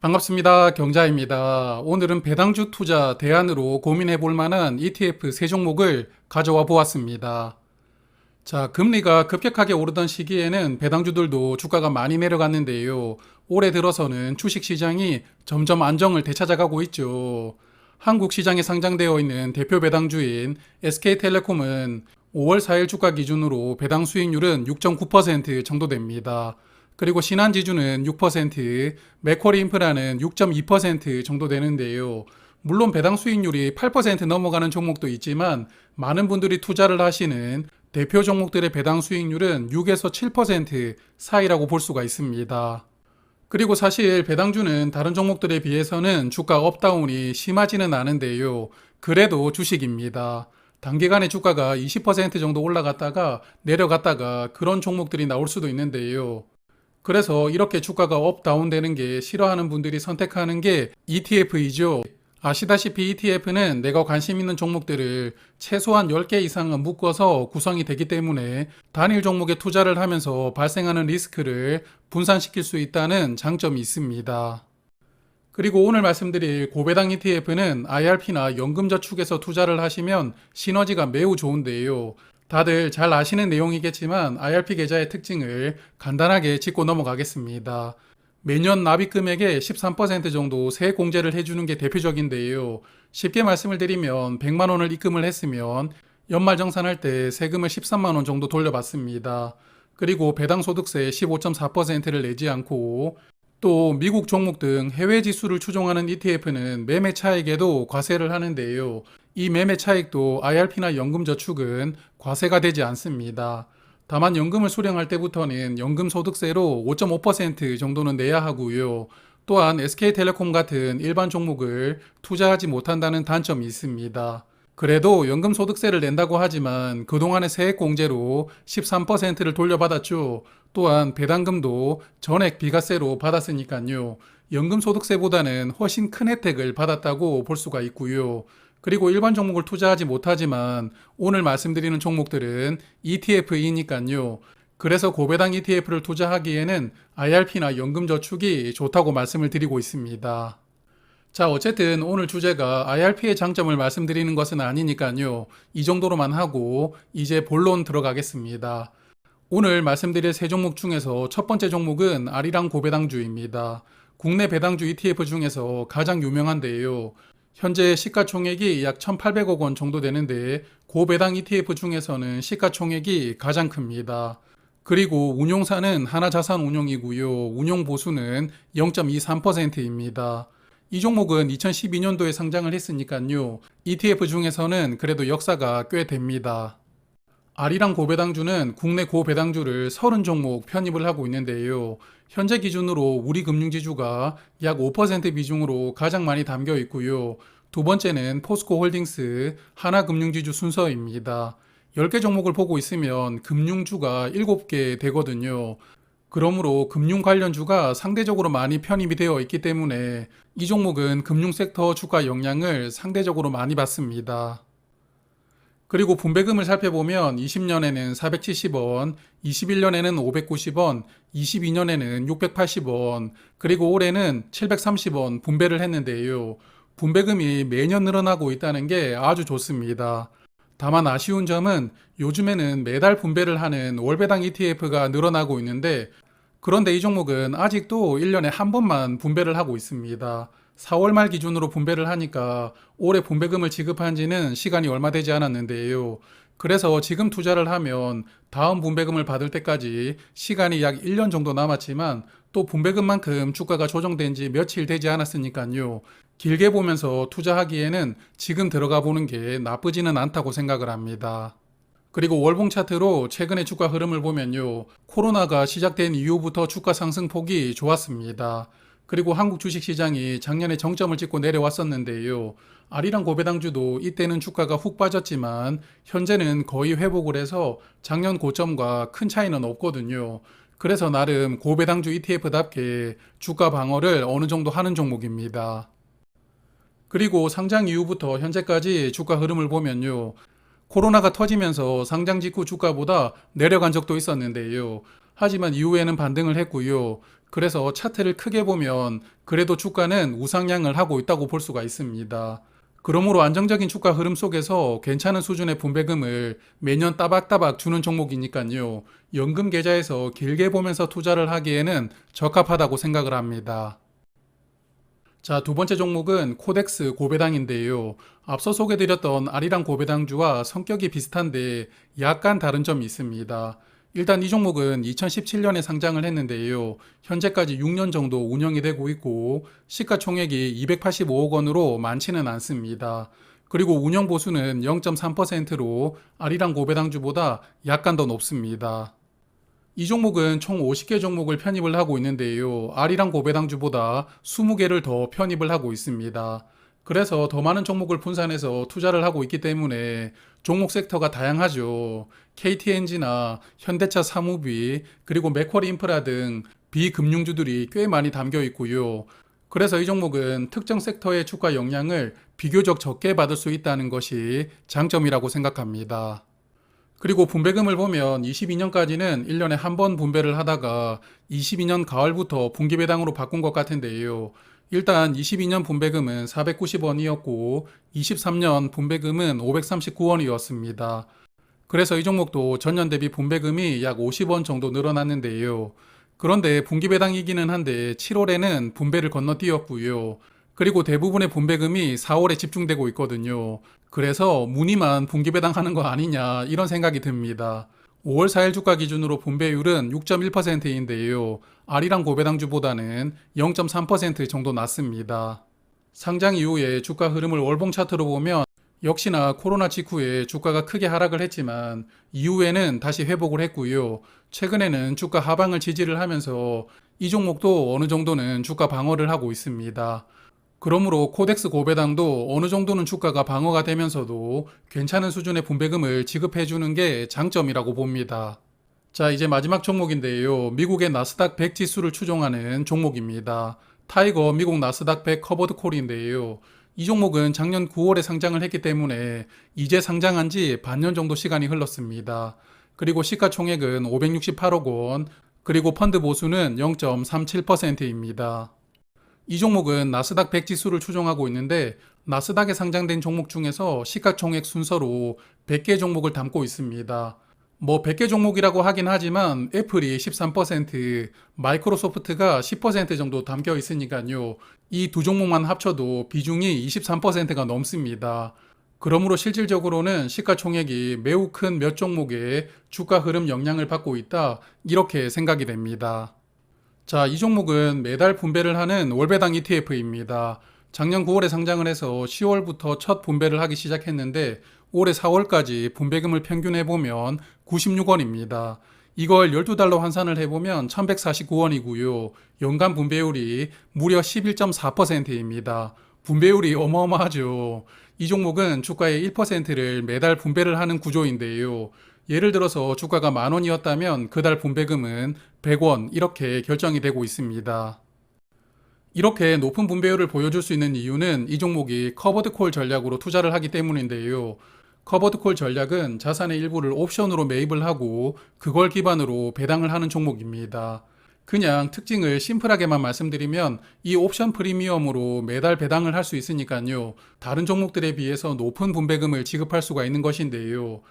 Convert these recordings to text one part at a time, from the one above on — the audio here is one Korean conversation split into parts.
반갑습니다. 경자입니다. 오늘은 배당주 투자 대안으로 고민해 볼 만한 ETF 세 종목을 가져와 보았습니다. 자, 금리가 급격하게 오르던 시기에는 배당주들도 주가가 많이 내려갔는데요. 올해 들어서는 주식 시장이 점점 안정을 되찾아가고 있죠. 한국 시장에 상장되어 있는 대표 배당주인 SK텔레콤은 5월 4일 주가 기준으로 배당 수익률은 6.9% 정도 됩니다. 그리고 신한지주는 6%, 맥쿼리 인프라는 6.2% 정도 되는데요. 물론 배당 수익률이 8% 넘어가는 종목도 있지만 많은 분들이 투자를 하시는 대표 종목들의 배당 수익률은 6에서 7% 사이라고 볼 수가 있습니다. 그리고 사실 배당주는 다른 종목들에 비해서는 주가 업다운이 심하지는 않은데요. 그래도 주식입니다. 단기간에 주가가 20% 정도 올라갔다가 내려갔다가 그런 종목들이 나올 수도 있는데요. 그래서 이렇게 주가가 업, 다운 되는 게 싫어하는 분들이 선택하는 게 ETF이죠. 아시다시피 ETF는 내가 관심 있는 종목들을 최소한 10개 이상은 묶어서 구성이 되기 때문에 단일 종목에 투자를 하면서 발생하는 리스크를 분산시킬 수 있다는 장점이 있습니다. 그리고 오늘 말씀드릴 고배당 ETF는 IRP나 연금저축에서 투자를 하시면 시너지가 매우 좋은데요. 다들 잘 아시는 내용이겠지만 IRP 계좌의 특징을 간단하게 짚고 넘어가겠습니다. 매년 납입 금액의 13% 정도 세액 공제를 해주는 게 대표적인데요. 쉽게 말씀을 드리면 100만 원을 입금을 했으면 연말 정산할 때 세금을 13만 원 정도 돌려받습니다. 그리고 배당 소득세 15.4%를 내지 않고 또 미국 종목 등 해외 지수를 추종하는 ETF는 매매 차익에도 과세를 하는데요. 이 매매 차익도 IRP나 연금저축은 과세가 되지 않습니다. 다만 연금을 수령할 때부터는 연금소득세로 5.5% 정도는 내야 하고요. 또한 SK텔레콤 같은 일반 종목을 투자하지 못한다는 단점이 있습니다. 그래도 연금소득세를 낸다고 하지만 그동안의 세액공제로 13%를 돌려받았죠. 또한 배당금도 전액 비과세로 받았으니까요. 연금소득세보다는 훨씬 큰 혜택을 받았다고 볼 수가 있고요. 그리고 일반 종목을 투자하지 못하지만 오늘 말씀드리는 종목들은 ETF이니까요. 그래서 고배당 ETF를 투자하기에는 IRP나 연금저축이 좋다고 말씀을 드리고 있습니다. 자, 어쨌든 오늘 주제가 IRP의 장점을 말씀드리는 것은 아니니까요. 이 정도로만 하고 이제 본론 들어가겠습니다. 오늘 말씀드릴 세 종목 중에서 첫 번째 종목은 아리랑 고배당주입니다. 국내 배당주 ETF 중에서 가장 유명한데요. 현재 시가총액이 약 1,800억 원 정도 되는데 고배당 ETF 중에서는 시가총액이 가장 큽니다. 그리고 운용사는 하나자산운용이고요. 운용보수는 0.23%입니다. 이 종목은 2012년도에 상장을 했으니까요. ETF 중에서는 그래도 역사가 꽤 됩니다. 아리랑 고배당주는 국내 고배당주를 30종목 편입을 하고 있는데요. 현재 기준으로 우리 금융지주가 약 5% 비중으로 가장 많이 담겨 있고요. 두 번째는 포스코홀딩스 하나금융지주 순서입니다. 10개 종목을 보고 있으면 금융주가 7개 되거든요. 그러므로 금융 관련주가 상대적으로 많이 편입이 되어 있기 때문에 이 종목은 금융섹터 주가 영향을 상대적으로 많이 받습니다. 그리고 분배금을 살펴보면 20년에는 470원, 21년에는 590원, 22년에는 680원, 그리고 올해는 730원 분배를 했는데요. 분배금이 매년 늘어나고 있다는 게 아주 좋습니다. 다만 아쉬운 점은 요즘에는 매달 분배를 하는 월배당 ETF가 늘어나고 있는데 그런데 이 종목은 아직도 1년에 한 번만 분배를 하고 있습니다. 4월 말 기준으로 분배를 하니까 올해 분배금을 지급한 지는 시간이 얼마 되지 않았는데요. 그래서 지금 투자를 하면 다음 분배금을 받을 때까지 시간이 약 1년 정도 남았지만 또 분배금만큼 주가가 조정된 지 며칠 되지 않았으니까요. 길게 보면서 투자하기에는 지금 들어가 보는 게 나쁘지는 않다고 생각을 합니다. 그리고 월봉 차트로 최근의 주가 흐름을 보면요. 코로나가 시작된 이후부터 주가 상승폭이 좋았습니다. 그리고 한국 주식시장이 작년에 정점을 찍고 내려왔었는데요. 아리랑 고배당주도 이때는 주가가 훅 빠졌지만 현재는 거의 회복을 해서 작년 고점과 큰 차이는 없거든요. 그래서 나름 고배당주 ETF답게 주가 방어를 어느 정도 하는 종목입니다. 그리고 상장 이후부터 현재까지 주가 흐름을 보면요. 코로나가 터지면서 상장 직후 주가보다 내려간 적도 있었는데요. 하지만 이후에는 반등을 했고요. 그래서 차트를 크게 보면 그래도 주가는 우상향을 하고 있다고 볼 수가 있습니다. 그러므로 안정적인 주가 흐름 속에서 괜찮은 수준의 분배금을 매년 따박따박 주는 종목이니까요. 연금 계좌에서 길게 보면서 투자를 하기에는 적합하다고 생각을 합니다. 자, 두 번째 종목은 코덱스 고배당인데요. 앞서 소개드렸던 아리랑 고배당주와 성격이 비슷한데 약간 다른 점이 있습니다. 일단 이 종목은 2017년에 상장을 했는데요. 현재까지 6년 정도 운영이 되고 있고 시가총액이 285억 원으로 많지는 않습니다. 그리고 운영 보수는 0.3%로 아리랑 고배당주보다 약간 더 높습니다. 이 종목은 총 50개 종목을 편입을 하고 있는데요. 아리랑 고배당주보다 20개를 더 편입을 하고 있습니다. 그래서 더 많은 종목을 분산해서 투자를 하고 있기 때문에 종목 섹터가 다양하죠. KTNG나 현대차 사무비, 그리고 맥쿼리 인프라 등 비금융주들이 꽤 많이 담겨 있고요. 그래서 이 종목은 특정 섹터의 주가 영향을 비교적 적게 받을 수 있다는 것이 장점이라고 생각합니다. 그리고 분배금을 보면 22년까지는 1년에 한 번 분배를 하다가 22년 가을부터 분기배당으로 바꾼 것 같은데요. 일단 22년 분배금은 490원이었고 23년 분배금은 539원이었습니다. 그래서 이 종목도 전년 대비 분배금이 약 50원 정도 늘어났는데요. 그런데 분기배당이기는 한데 7월에는 분배를 건너뛰었고요. 그리고 대부분의 분배금이 4월에 집중되고 있거든요. 그래서 무늬만 분기배당하는 거 아니냐 이런 생각이 듭니다. 5월 4일 주가 기준으로 분배율은 6.1%인데요. 아리랑 고배당주보다는 0.3% 정도 낮습니다. 상장 이후에 주가 흐름을 월봉 차트로 보면 역시나 코로나 직후에 주가가 크게 하락을 했지만 이후에는 다시 회복을 했고요. 최근에는 주가 하방을 지지를 하면서 이 종목도 어느 정도는 주가 방어를 하고 있습니다. 그러므로 코덱스 고배당도 어느 정도는 주가가 방어가 되면서도 괜찮은 수준의 분배금을 지급해 주는 게 장점이라고 봅니다. 자, 이제 마지막 종목인데요. 미국의 나스닥 100 지수를 추종하는 종목입니다. 타이거 미국 나스닥 100 커버드 콜인데요. 이 종목은 작년 9월에 상장을 했기 때문에 이제 상장한 지 반년 정도 시간이 흘렀습니다. 그리고 시가총액은 568억 원, 그리고 펀드 보수는 0.37%입니다. 이 종목은 나스닥 100 지수를 추종하고 있는데 나스닥에 상장된 종목 중에서 시가총액 순서로 100개 종목을 담고 있습니다. 뭐 100개 종목이라고 하긴 하지만 애플이 13%, 마이크로소프트가 10% 정도 담겨 있으니까요. 이 두 종목만 합쳐도 비중이 23%가 넘습니다. 그러므로 실질적으로는 시가총액이 매우 큰 몇 종목의 주가 흐름 영향을 받고 있다, 이렇게 생각이 됩니다. 자, 이 종목은 매달 분배를 하는 월배당 ETF입니다. 작년 9월에 상장을 해서 10월부터 첫 분배를 하기 시작했는데 올해 4월까지 분배금을 평균해보면 96원입니다. 이걸 12달러 환산을 해보면 1149원이고요. 연간 분배율이 무려 11.4%입니다. 분배율이 어마어마하죠. 이 종목은 주가의 1%를 매달 분배를 하는 구조인데요. 예를 들어서 주가가 10,000원이었다면 그달 분배금은 100원 이렇게 결정이 되고 있습니다. 이렇게 높은 분배율을 보여줄 수 있는 이유는 이 종목이 커버드 콜 전략으로 투자를 하기 때문인데요. 커버드 콜 전략은 자산의 일부를 옵션으로 매입을 하고 그걸 기반으로 배당을 하는 종목입니다. 그냥 특징을 심플하게만 말씀드리면 이 옵션 프리미엄으로 매달 배당을 할 수 있으니까요. 다른 종목들에 비해서 높은 분배금을 지급할 수가 있는 것인데요.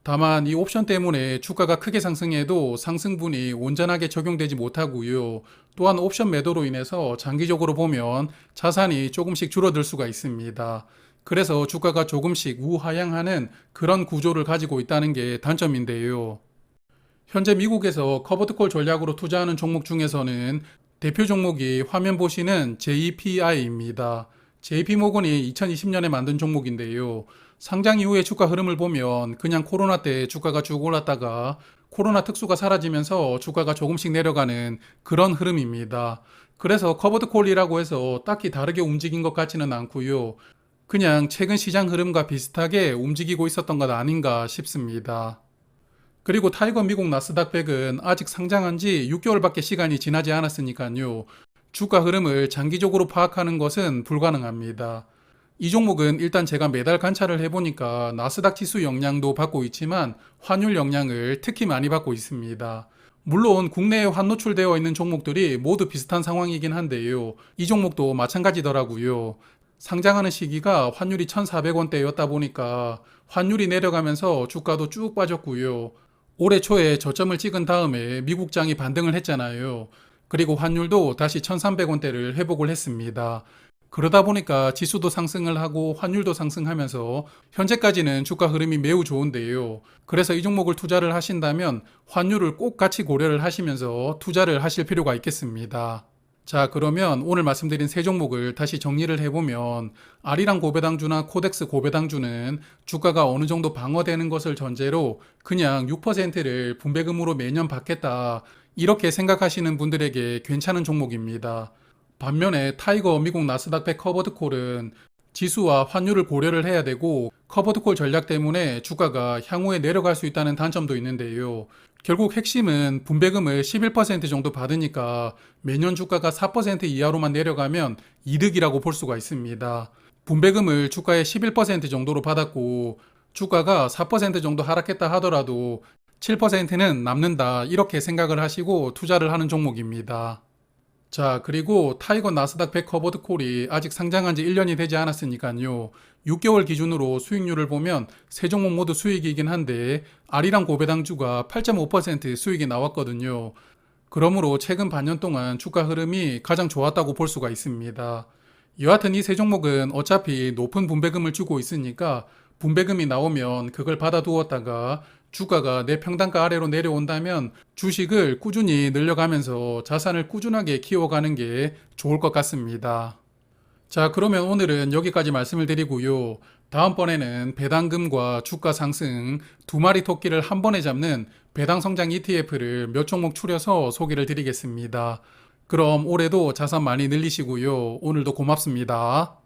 다만 이 옵션 때문에 주가가 크게 상승해도 상승분이 온전하게 적용되지 못하고요. 또한 옵션 매도로 인해서 장기적으로 보면 자산이 조금씩 줄어들 수가 있습니다. 그래서 주가가 조금씩 우하향하는 그런 구조를 가지고 있다는 게 단점인데요. 현재 미국에서 커버드콜 전략으로 투자하는 종목 중에서는 대표 종목이 화면 보시는 JPI입니다. JP모건이 2020년에 만든 종목인데요. 상장 이후의 주가 흐름을 보면 그냥 코로나 때 주가가 쭉 올랐다가 코로나 특수가 사라지면서 주가가 조금씩 내려가는 그런 흐름입니다. 그래서 커버드콜이라고 해서 딱히 다르게 움직인 것 같지는 않고요. 그냥 최근 시장 흐름과 비슷하게 움직이고 있었던 것 아닌가 싶습니다. 그리고 타이거 미국 나스닥 100은 아직 상장한 지 6개월밖에 시간이 지나지 않았으니까요. 주가 흐름을 장기적으로 파악하는 것은 불가능합니다. 이 종목은 일단 제가 매달 관찰을 해보니까 나스닥 지수 영향도 받고 있지만 환율 영향을 특히 많이 받고 있습니다. 물론 국내에 환노출되어 있는 종목들이 모두 비슷한 상황이긴 한데요. 이 종목도 마찬가지더라고요. 상장하는 시기가 환율이 1,400원대였다 보니까 환율이 내려가면서 주가도 쭉 빠졌고요. 올해 초에 저점을 찍은 다음에 미국장이 반등을 했잖아요. 그리고 환율도 다시 1,300원대를 회복을 했습니다. 그러다 보니까 지수도 상승을 하고 환율도 상승하면서 현재까지는 주가 흐름이 매우 좋은데요. 그래서 이 종목을 투자를 하신다면 환율을 꼭 같이 고려를 하시면서 투자를 하실 필요가 있겠습니다. 자, 그러면 오늘 말씀드린 세 종목을 다시 정리를 해보면 아리랑 고배당주나 코덱스 고배당주는 주가가 어느 정도 방어되는 것을 전제로 그냥 6%를 분배금으로 매년 받겠다 이렇게 생각하시는 분들에게 괜찮은 종목입니다. 반면에 타이거 미국 나스닥 100 커버드콜은 지수와 환율을 고려를 해야 되고 커버드콜 전략 때문에 주가가 향후에 내려갈 수 있다는 단점도 있는데요. 결국 핵심은 분배금을 11% 정도 받으니까 매년 주가가 4% 이하로만 내려가면 이득이라고 볼 수가 있습니다. 분배금을 주가의 11% 정도로 받았고 주가가 4% 정도 하락했다 하더라도 7%는 남는다 이렇게 생각을 하시고 투자를 하는 종목입니다. 자, 그리고 타이거 나스닥 100 커버드 콜이 아직 상장한 지 1년이 되지 않았으니까요. 6개월 기준으로 수익률을 보면 세 종목 모두 수익이긴 한데 아리랑 고배당주가 8.5% 수익이 나왔거든요. 그러므로 최근 반년 동안 주가 흐름이 가장 좋았다고 볼 수가 있습니다. 여하튼 이 세 종목은 어차피 높은 분배금을 주고 있으니까 분배금이 나오면 그걸 받아두었다가 주가가 내 평단가 아래로 내려온다면 주식을 꾸준히 늘려가면서 자산을 꾸준하게 키워가는 게 좋을 것 같습니다. 자, 그러면 오늘은 여기까지 말씀을 드리고요. 다음번에는 배당금과 주가 상승 두 마리 토끼를 한 번에 잡는 배당 성장 ETF를 몇 종목 추려서 소개를 드리겠습니다. 그럼 올해도 자산 많이 늘리시고요. 오늘도 고맙습니다.